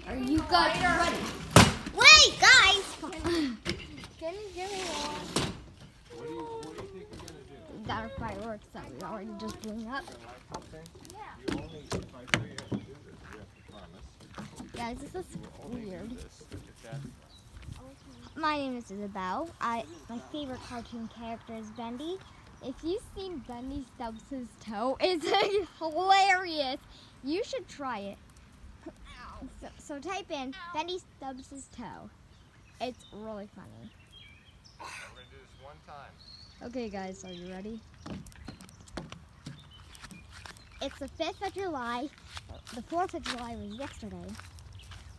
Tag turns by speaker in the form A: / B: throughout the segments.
A: Are you guys ready?
B: Wait, guys!
A: Can you give me one?
C: What do you think you're gonna do?
A: We got our fireworks that we already just blew up.
C: Like something? You only, if I say you have to do this, you have to promise.
A: Guys, this is
C: You will only
A: weird.
C: do this if that's
A: My name is Isabel. My favorite cartoon character is Bendy. If you've seen Bendy stubs his toe, it's hilarious. You should try it. So type in Bendy stubs his toe. It's really funny.
C: We're gonna do this one time.
A: Okay, guys, are you ready? It's the 5th of July. The 4th of July was yesterday.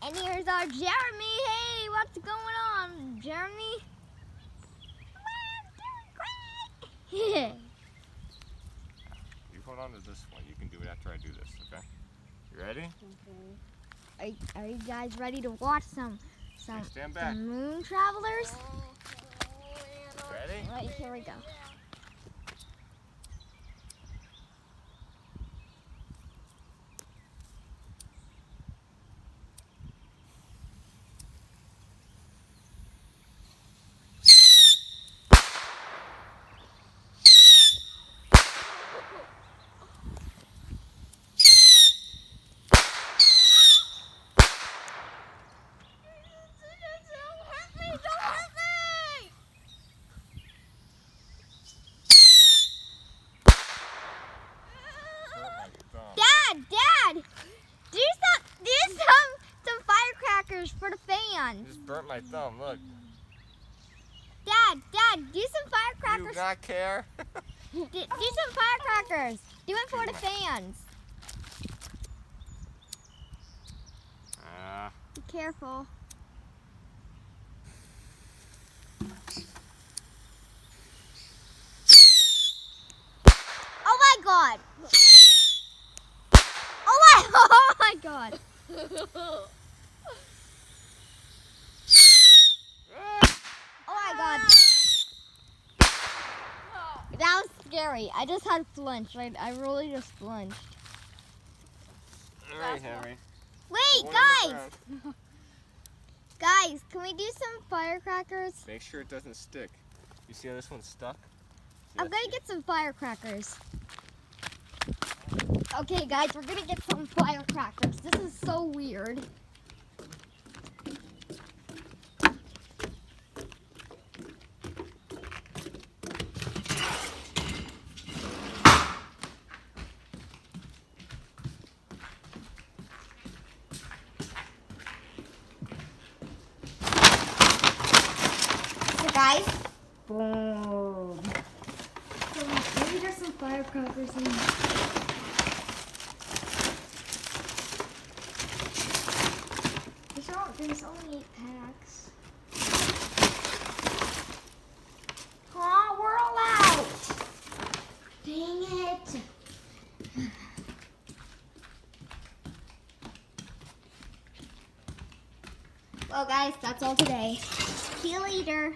A: And here's our Jeremy. Hey, what's going on, Jeremy? Yeah.
C: You hold on to this one. You can do it after I do this, okay? You ready?
A: Are you guys ready to watch some
C: Okay, stand back.
A: some moon travelers?
C: Ready?
A: Right, here we go.
C: Hurt my thumb.
A: Dad, do some firecrackers for the
C: You
A: fans.
C: just burnt my thumb. Look.
A: Dad, do some
C: Do you
A: firecrackers.
C: not care?
A: Do some firecrackers. Do it for the fans. Be careful. Oh my god. Oh my god. Oh my god. That was scary. I just had flinch. I really just flinched.
C: All right, Henry.
A: Wait,
C: One on the
A: guys.
C: ground.
A: Guys, can we do some firecrackers?
C: Make sure it doesn't stick. You see how this one's stuck? See
A: I'm
C: that?
A: gonna get some firecrackers. Okay, guys, we're gonna get some firecrackers. This is so weird. So, guys, boom. So maybe there's some firecrackers in There's only 8 packs. Aw, we're all out. Dang it. Well, guys, that's all today. See you later.